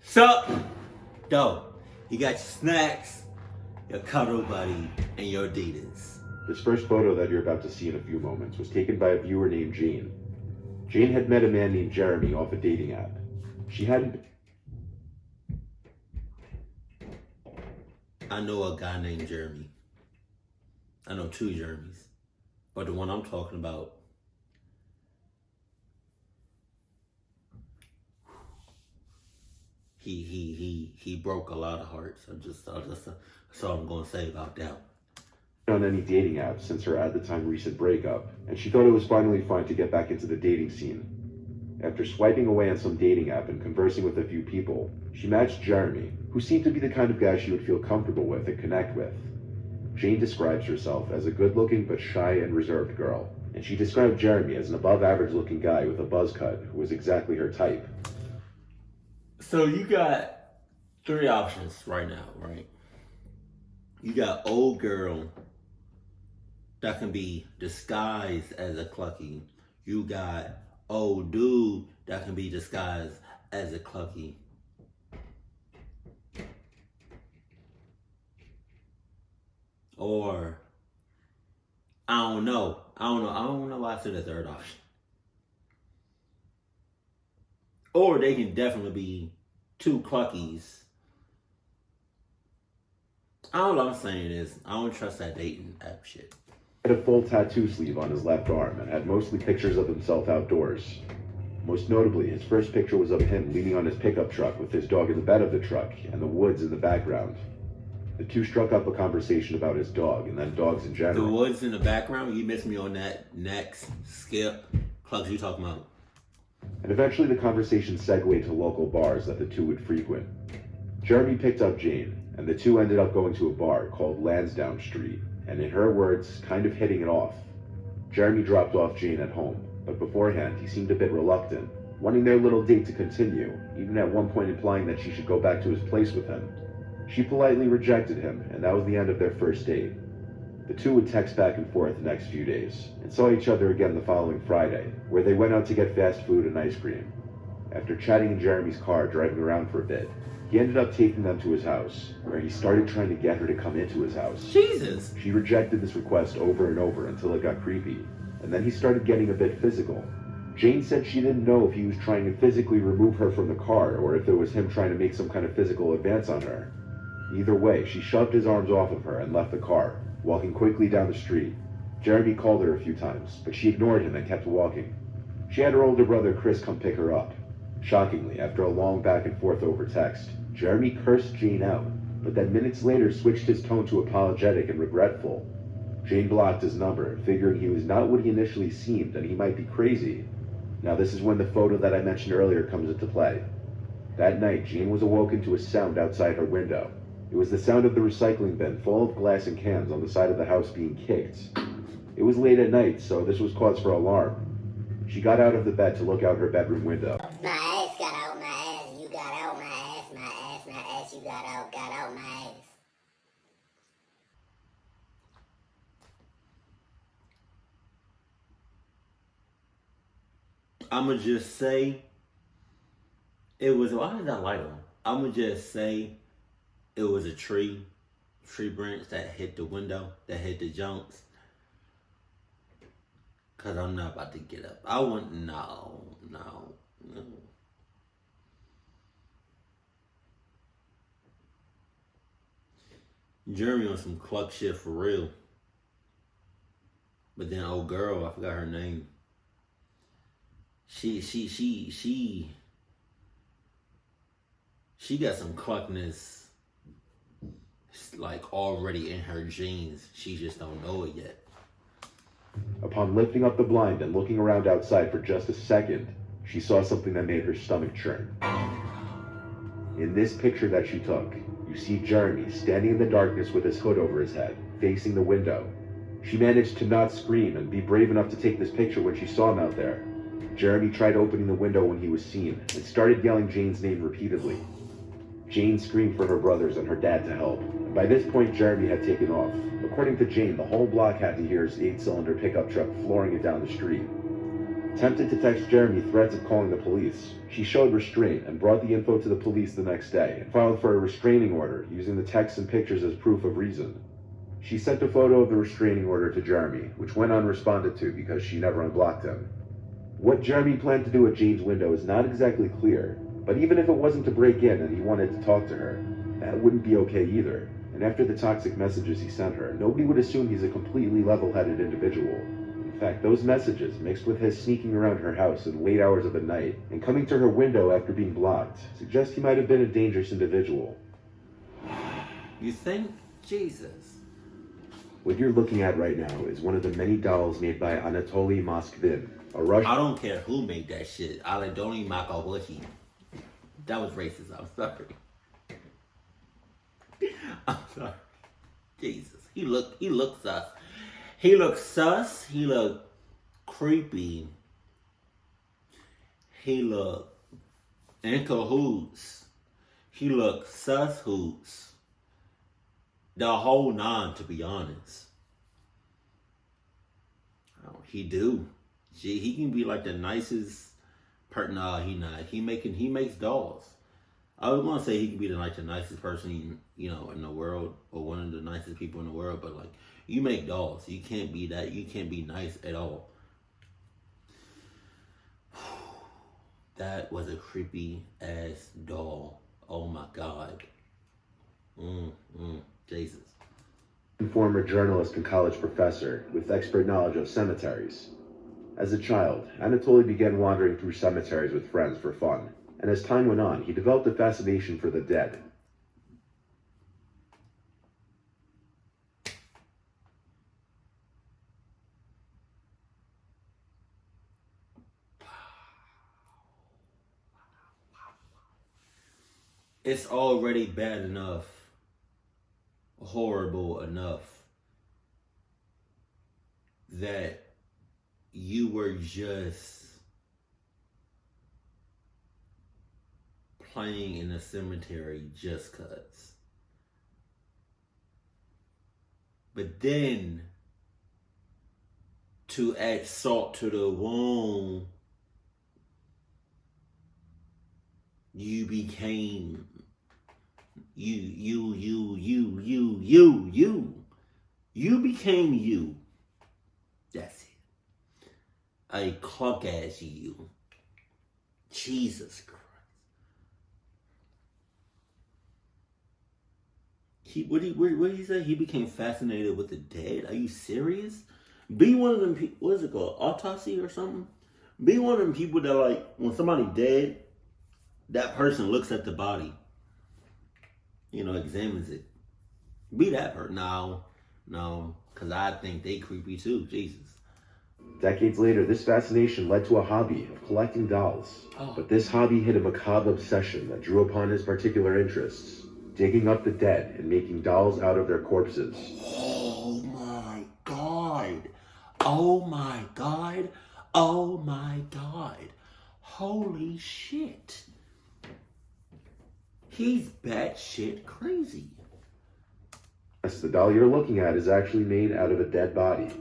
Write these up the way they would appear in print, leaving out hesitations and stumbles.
Sup? Dope. You got your snacks, your cuddle buddy, and your Adidas. This first photo that you're about to see in a few moments was taken by a viewer named Jane. Jane had met a man named Jeremy off a dating app. She hadn't... I know a guy named Jeremy. I know two Jeremys. But the one I'm talking about, he broke a lot of hearts. That's all I'm gonna say about that. on any dating app since her at the time recent breakup, and she thought it was finally fine to get back into the dating scene. After swiping away on some dating app and conversing with a few people, she matched Jeremy, who seemed to be the kind of guy she would feel comfortable with and connect with. Jane describes herself as a good-looking but shy and reserved girl, and she described Jeremy as an above-average-looking guy with a buzz cut who was exactly her type. So you got three options right now, right? You got old girl that can be disguised as a clucky. You got old dude that can be disguised as a clucky. Or I don't know why I said the third option. Or they can definitely be two cluckies. All I'm saying is I don't trust that dating app shit. He had a full tattoo sleeve on his left arm and had mostly pictures of himself outdoors. Most notably, his first picture was of him leaning on his pickup truck with his dog in the bed of the truck and the woods in the background. The two struck up a conversation about his dog and then dogs in general. The woods in the background? You missed me on that. Next. Skip. Clucks you talking about? And eventually the conversation segued to local bars that the two would frequent. Jeremy picked up Jane, and the two ended up going to a bar called Lansdowne Street, and in her words, kind of hitting it off. Jeremy dropped off Jane at home, but beforehand he seemed a bit reluctant, wanting their little date to continue, even at one point implying that she should go back to his place with him. She politely rejected him, and that was the end of their first date. The two would text back and forth the next few days, and saw each other again the following Friday, where they went out to get fast food and ice cream. After chatting in Jeremy's car driving around for a bit, he ended up taking them to his house, where he started trying to get her to come into his house. Jesus! She rejected this request over and over until it got creepy, and then he started getting a bit physical. Jane said she didn't know if he was trying to physically remove her from the car or if it was him trying to make some kind of physical advance on her. Either way, she shoved his arms off of her and left the car, walking quickly down the street. Jeremy called her a few times, but she ignored him and kept walking. She had her older brother Chris come pick her up. Shockingly, after a long back and forth over text, Jeremy cursed Jane out, but then minutes later switched his tone to apologetic and regretful. Jane blocked his number, figuring he was not what he initially seemed and he might be crazy. Now this is when the photo that I mentioned earlier comes into play. That night, Jane was awoken to a sound outside her window. It was the sound of the recycling bin full of glass and cans on the side of the house being kicked. It was late at night, so this was cause for alarm. She got out of the bed to look out her bedroom window. My ass got out, my ass, you got out, my ass, you got out, my ass. I'ma just say it was, why is that light on? I'ma just say it was a tree branch that hit the window, that hit the junks. Cause I'm not about to get up. I want, no. Jeremy on some cluck shit for real. But then old girl, I forgot her name. She got some cluckness like already in her genes. She just don't know it yet. Upon lifting up the blind and looking around outside for just a second, she saw something that made her stomach churn. In this picture that she took, you see Jeremy standing in the darkness with his hood over his head, facing the window. She managed to not scream and be brave enough to take this picture when she saw him out there. Jeremy tried opening the window when he was seen and started yelling Jane's name repeatedly. Jane screamed for her brothers and her dad to help. And by this point, Jeremy had taken off. According to Jane, the whole block had to hear his 8-cylinder pickup truck flooring it down the street. Tempted to text Jeremy threats of calling the police, she showed restraint and brought the info to the police the next day and filed for a restraining order using the texts and pictures as proof of reason. She sent a photo of the restraining order to Jeremy, which went unresponded to because she never unblocked him. What Jeremy planned to do at Jane's window is not exactly clear, but even if it wasn't to break in and he wanted to talk to her, that wouldn't be okay either. And after the toxic messages he sent her, nobody would assume he's a completely level-headed individual. In fact, those messages, mixed with his sneaking around her house in late hours of the night and coming to her window after being blocked, suggest he might have been a dangerous individual. You think? Jesus. What you're looking at right now is one of the many dolls made by Anatoly Moskvin, a Russian... I don't care who made that shit. Aladoni Makawashi. That was racist. I'm sorry. I'm sorry. Jesus. He looked sus. He looked sus. He looked creepy. He looked in cahoots. He looked sus hoots. The whole nine, to be honest. Oh, he do. He can be like the nicest person. Nah, he not. He makes dolls. I was gonna say he can be the nicest person, in the world, or one of the nicest people in the world. But like, you make dolls. You can't be that. You can't be nice at all. That was a creepy ass doll. Oh my God. Jesus. Former journalist and college professor with expert knowledge of cemeteries. As a child, Anatoly began wandering through cemeteries with friends for fun, and as time went on, he developed a fascination for the dead. It's already bad enough, horrible enough, that you were just playing in a cemetery just cuz. But then, to add salt to the wound, you became you became you. That's it. A clunk ass you. Jesus Christ. What did he say? He became fascinated with the dead. Are you serious? Be one of them people. What is it called? Autopsy or something? Be one of them people that, like, when somebody dead, that person looks at the body, examines it. Be that person. No, because I think they creepy too. Jesus. Decades later, this fascination led to a hobby of collecting dolls. Oh. But this hobby hid a macabre obsession that drew upon his particular interests, digging up the dead and making dolls out of their corpses. Oh my God. Oh my God. Oh my God. Holy shit. He's batshit crazy. Yes, the doll you're looking at is actually made out of a dead body.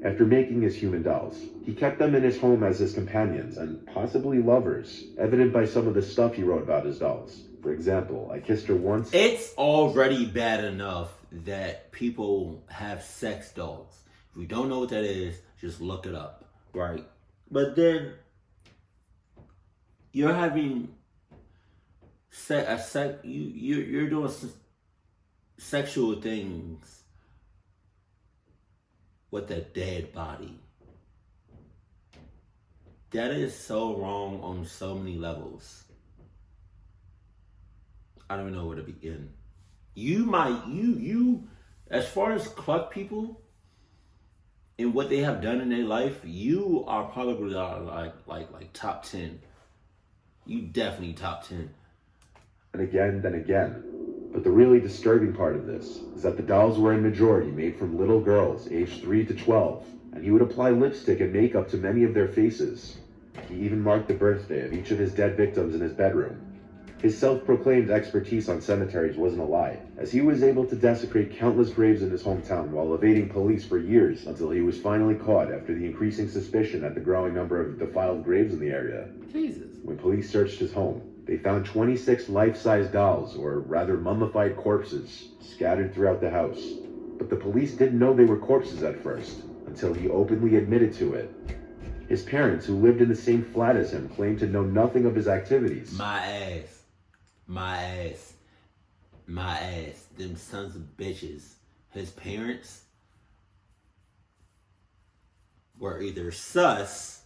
After making his human dolls, he kept them in his home as his companions and possibly lovers, evident by some of the stuff he wrote about his dolls. For example, I kissed her once. It's already bad enough that people have sex dolls. If you don't know what that is, just look it up, right? But then you're having you're doing sexual things with a dead body. That is so wrong on so many levels. I don't even know where to begin. You as far as cluck people and what they have done in their life, you are probably like top 10. You definitely top 10. And again, then again. But the really disturbing part of this is that the dolls were in majority made from little girls aged 3 to 12, and he would apply lipstick and makeup to many of their faces. He even marked the birthday of each of his dead victims in his bedroom. His self-proclaimed expertise on cemeteries wasn't a lie, as he was able to desecrate countless graves in his hometown while evading police for years until he was finally caught after the increasing suspicion at the growing number of defiled graves in the area. Jesus. When police searched his home, they found 26 life-size dolls, or rather mummified corpses, scattered throughout the house. But the police didn't know they were corpses at first, until he openly admitted to it. His parents, who lived in the same flat as him, claimed to know nothing of his activities. My ass. Them sons of bitches. His parents were either sus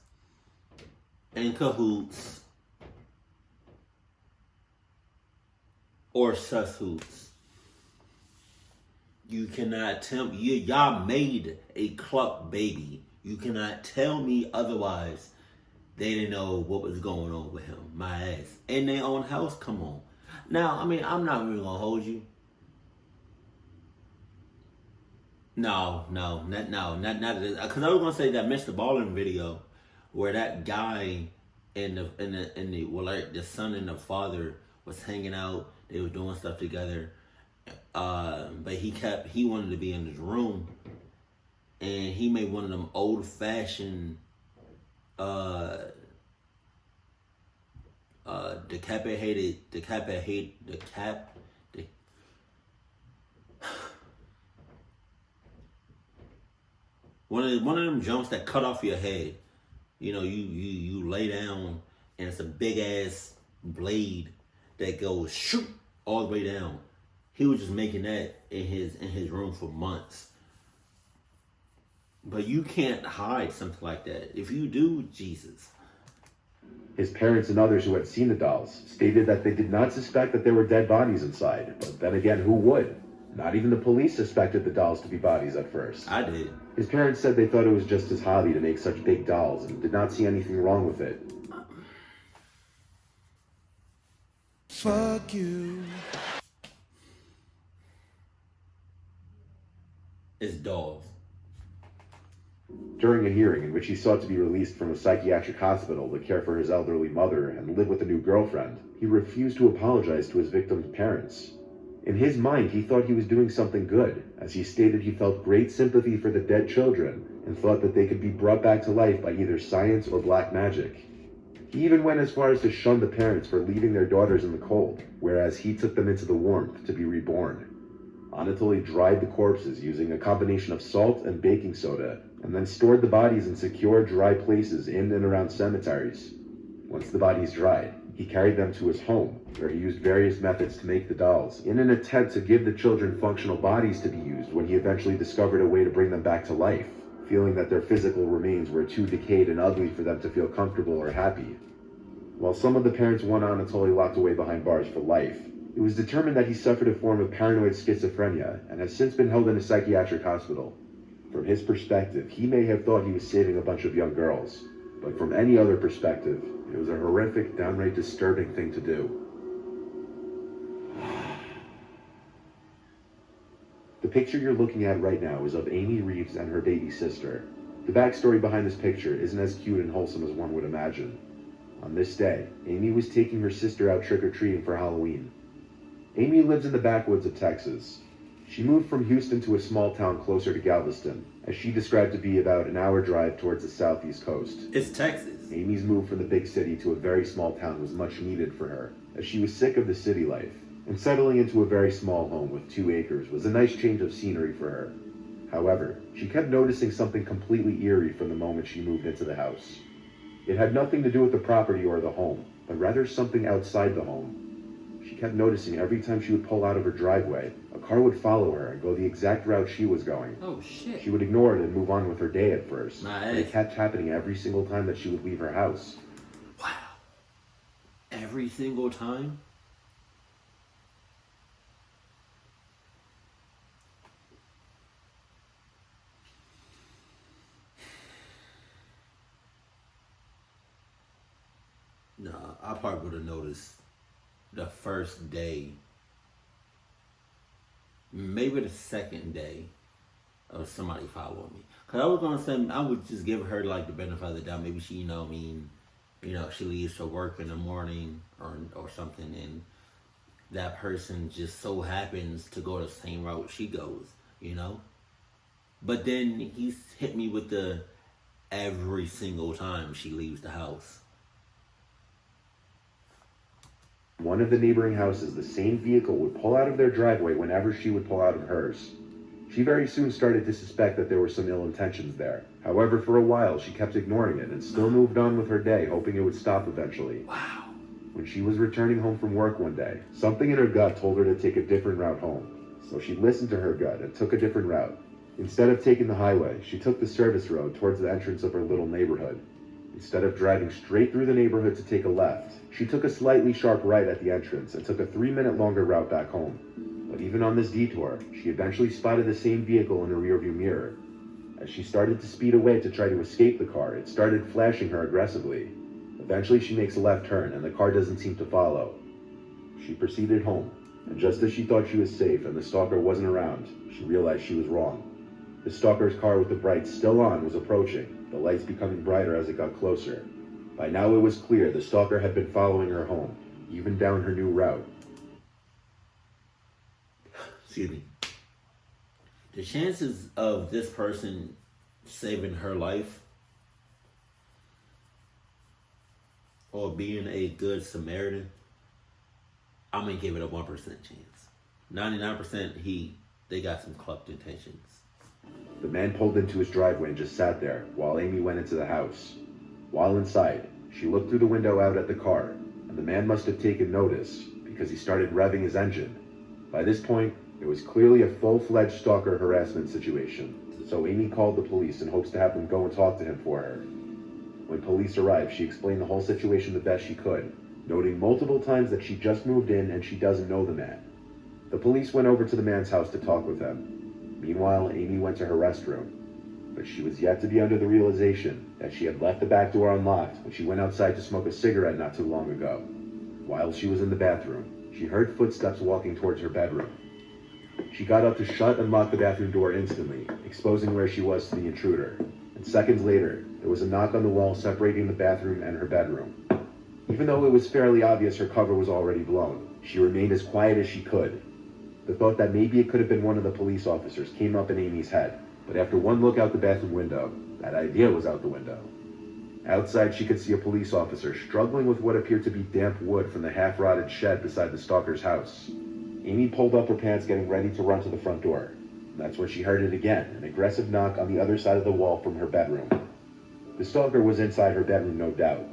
and cahoots or sus hoots. You cannot tell me, y'all made a cluck baby. You cannot tell me otherwise. They didn't know what was going on with him. My ass. In their own house, come on. Now, I mean, I'm not even gonna hold you. No, not because I was gonna say that Mr. Ballin video where that guy and the son and the father was hanging out. They were doing stuff together. But he wanted to be in his room, and he made one of them old fashioned one of them jumps that cut off your head. You know, you lay down and it's a big ass blade that goes shoot all the way down. He was just making that in his room for months. But you can't hide something like that. If you do, Jesus. His parents and others who had seen the dolls stated that they did not suspect that there were dead bodies inside. But then again, who would? Not even the police suspected the dolls to be bodies at first. I did. His parents said they thought it was just his hobby to make such big dolls and did not see anything wrong with it. Fuck you. It's dolls. During a hearing in which he sought to be released from a psychiatric hospital to care for his elderly mother and live with a new girlfriend, he refused to apologize to his victim's parents. In his mind, he thought he was doing something good, as he stated he felt great sympathy for the dead children and thought that they could be brought back to life by either science or black magic. He even went as far as to shun the parents for leaving their daughters in the cold, whereas he took them into the warmth to be reborn. Anatoly dried the corpses using a combination of salt and baking soda, and then stored the bodies in secure, dry places in and around cemeteries. Once the bodies dried, he carried them to his home, where he used various methods to make the dolls, in an attempt to give the children functional bodies to be used when he eventually discovered a way to bring them back to life, feeling that their physical remains were too decayed and ugly for them to feel comfortable or happy. While some of the parents want Anatoly locked away behind bars for life, it was determined that he suffered a form of paranoid schizophrenia and has since been held in a psychiatric hospital. From his perspective, he may have thought he was saving a bunch of young girls, but from any other perspective, it was a horrific, downright disturbing thing to do. The picture you're looking at right now is of Amy Reeves and her baby sister. The backstory behind this picture isn't as cute and wholesome as one would imagine. On this day, Amy was taking her sister out trick-or-treating for Halloween. Amy lives in the backwoods of Texas. She moved from Houston to a small town closer to Galveston, as she described to be about an hour drive towards the southeast coast. It's Texas. Amy's move from the big city to a very small town was much needed for her, as she was sick of the city life, and settling into a very small home with 2 acres was a nice change of scenery for her. However, she kept noticing something completely eerie from the moment she moved into the house. It had nothing to do with the property or the home, but rather something outside the home. She kept noticing every time she would pull out of her driveway, a car would follow her and go the exact route she was going. Oh, shit. She would ignore it and move on with her day at first, Nice. but it kept happening every single time that she would leave her house. Wow. Every single time? Nah, I probably would have noticed the first day, maybe the second day of somebody following me. Cause I was gonna say I would just give her like the benefit of the doubt. Maybe she, she leaves to work in the morning or something, and that person just so happens to go the same route she goes, you know? But then he's hit me with the every single time she leaves the house. One of the neighboring houses, the same vehicle would pull out of their driveway whenever she would pull out of hers. She very soon started to suspect that there were some ill intentions there. However, for a while, she kept ignoring it and still moved on with her day, hoping it would stop eventually. Wow. When she was returning home from work one day, something in her gut told her to take a different route home. So she listened to her gut and took a different route. Instead of taking the highway, she took the service road towards the entrance of her little neighborhood. Instead of driving straight through the neighborhood to take a left, she took a slightly sharp right at the entrance and took a 3-minute longer route back home. But even on this detour, she eventually spotted the same vehicle in her rearview mirror. As she started to speed away to try to escape the car, it started flashing her aggressively. Eventually she makes a left turn and the car doesn't seem to follow. She proceeded home, and just as she thought she was safe and the stalker wasn't around, she realized she was wrong. The stalker's car with the brights still on was approaching, the lights becoming brighter as it got closer. By now it was clear the stalker had been following her home, even down her new route. Excuse me. The chances of this person saving her life or being a good Samaritan, I'm gonna give it a 1% chance. 99% they got some corrupt intentions. The man pulled into his driveway and just sat there while Amy went into the house. While inside, she looked through the window out at the car, and the man must have taken notice because he started revving his engine. By this point, it was clearly a full-fledged stalker harassment situation, so Amy called the police in hopes to have them go and talk to him for her. When police arrived, she explained the whole situation the best she could, noting multiple times that she just moved in and she doesn't know the man. The police went over to the man's house to talk with him. Meanwhile, Amy went to her restroom, but she was yet to be under the realization that she had left the back door unlocked when she went outside to smoke a cigarette not too long ago. While she was in the bathroom, she heard footsteps walking towards her bedroom. She got up to shut and lock the bathroom door instantly, exposing where she was to the intruder. And seconds later, there was a knock on the wall separating the bathroom and her bedroom. Even though it was fairly obvious her cover was already blown, she remained as quiet as she could. The thought that maybe it could have been one of the police officers came up in Amy's head, but after one look out the bathroom window, that idea was out the window. Outside, she could see a police officer struggling with what appeared to be damp wood from the half-rotted shed beside the stalker's house. Amy pulled up her pants, getting ready to run to the front door. That's when she heard it again, an aggressive knock on the other side of the wall from her bedroom. The stalker was inside her bedroom, no doubt.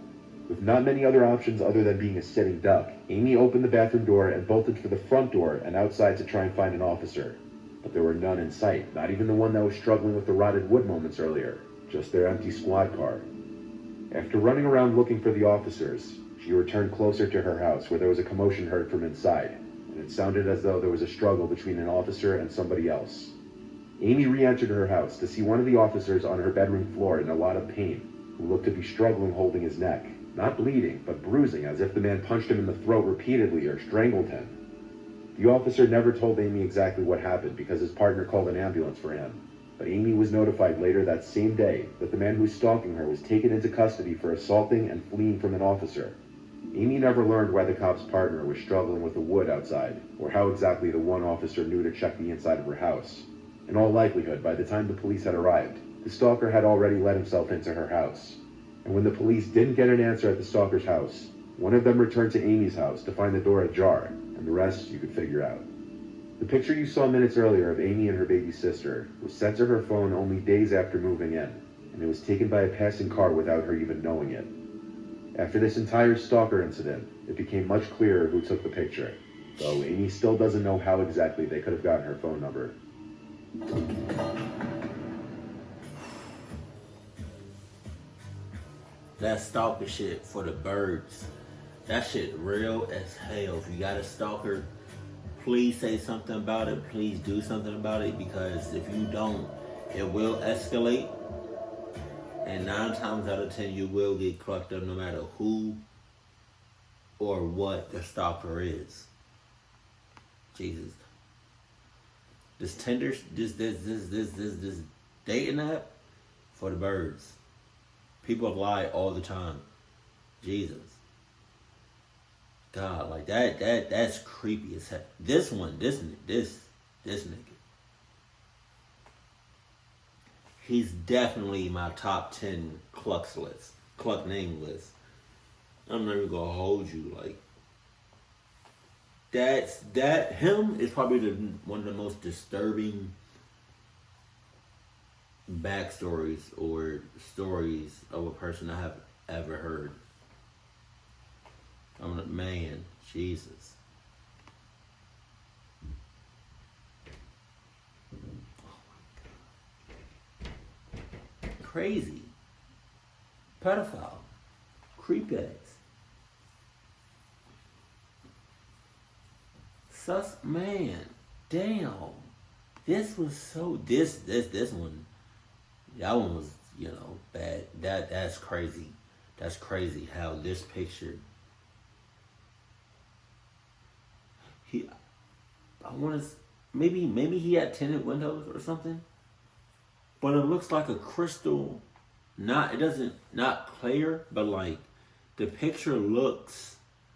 With not many other options other than being a sitting duck, Amy opened the bathroom door and bolted for the front door and outside to try and find an officer. But there were none in sight, not even the one that was struggling with the rotted wood moments earlier, just their empty squad car. After running around looking for the officers, she returned closer to her house where there was a commotion heard from inside, and it sounded as though there was a struggle between an officer and somebody else. Amy re-entered her house to see one of the officers on her bedroom floor in a lot of pain, who looked to be struggling holding his neck, not bleeding, but bruising as if the man punched him in the throat repeatedly or strangled him. The officer never told Amy exactly what happened because his partner called an ambulance for him, but Amy was notified later that same day that the man who was stalking her was taken into custody for assaulting and fleeing from an officer. Amy never learned why the cop's partner was struggling with the wood outside, or how exactly the one officer knew to check the inside of her house. In all likelihood, by the time the police had arrived, the stalker had already let himself into her house. And when the police didn't get an answer at the stalker's house, one of them returned to Amy's house to find the door ajar, and the rest you could figure out. The picture you saw minutes earlier of Amy and her baby sister was sent to her phone only days after moving in, and it was taken by a passing car without her even knowing it. After this entire stalker incident, it became much clearer who took the picture, though Amy still doesn't know how exactly they could have gotten her phone number. That stalker shit for the birds. That shit real as hell. If you got a stalker, please say something about it. Please do something about it, because if you don't, it will escalate. And 9 times out of 10, you will get clocked up no matter who or what the stalker is. Jesus. This Tinder, this dating app for the birds. People lie all the time. Jesus. God, like that's creepy as heck. This one, this nigga. He's definitely my top 10 Cluck name list. I'm not even gonna hold you. Like, him is probably one of the most disturbing backstories or stories of a person I have ever heard. I'm like, man, Jesus. Crazy. Pedophile. Creepax. Man. Damn. This was so this one. That one was, bad. That's crazy. That's crazy how this picture I want to maybe he had tinted windows or something. But it looks like a crystal, not clear, but like the picture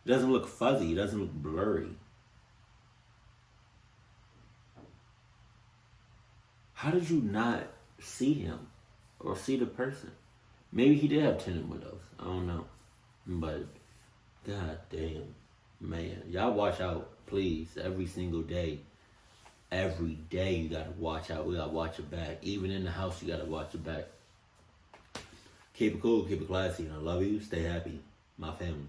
doesn't look fuzzy, it doesn't look blurry. How did you not see him or see the person? Maybe he did have tinted windows. I don't know. But god damn, man, y'all watch out, please, every single day. Every day you gotta watch out. We gotta watch your back. Even in the house, you gotta watch your back. Keep it cool, keep it classy, and I love you. Stay happy, my family.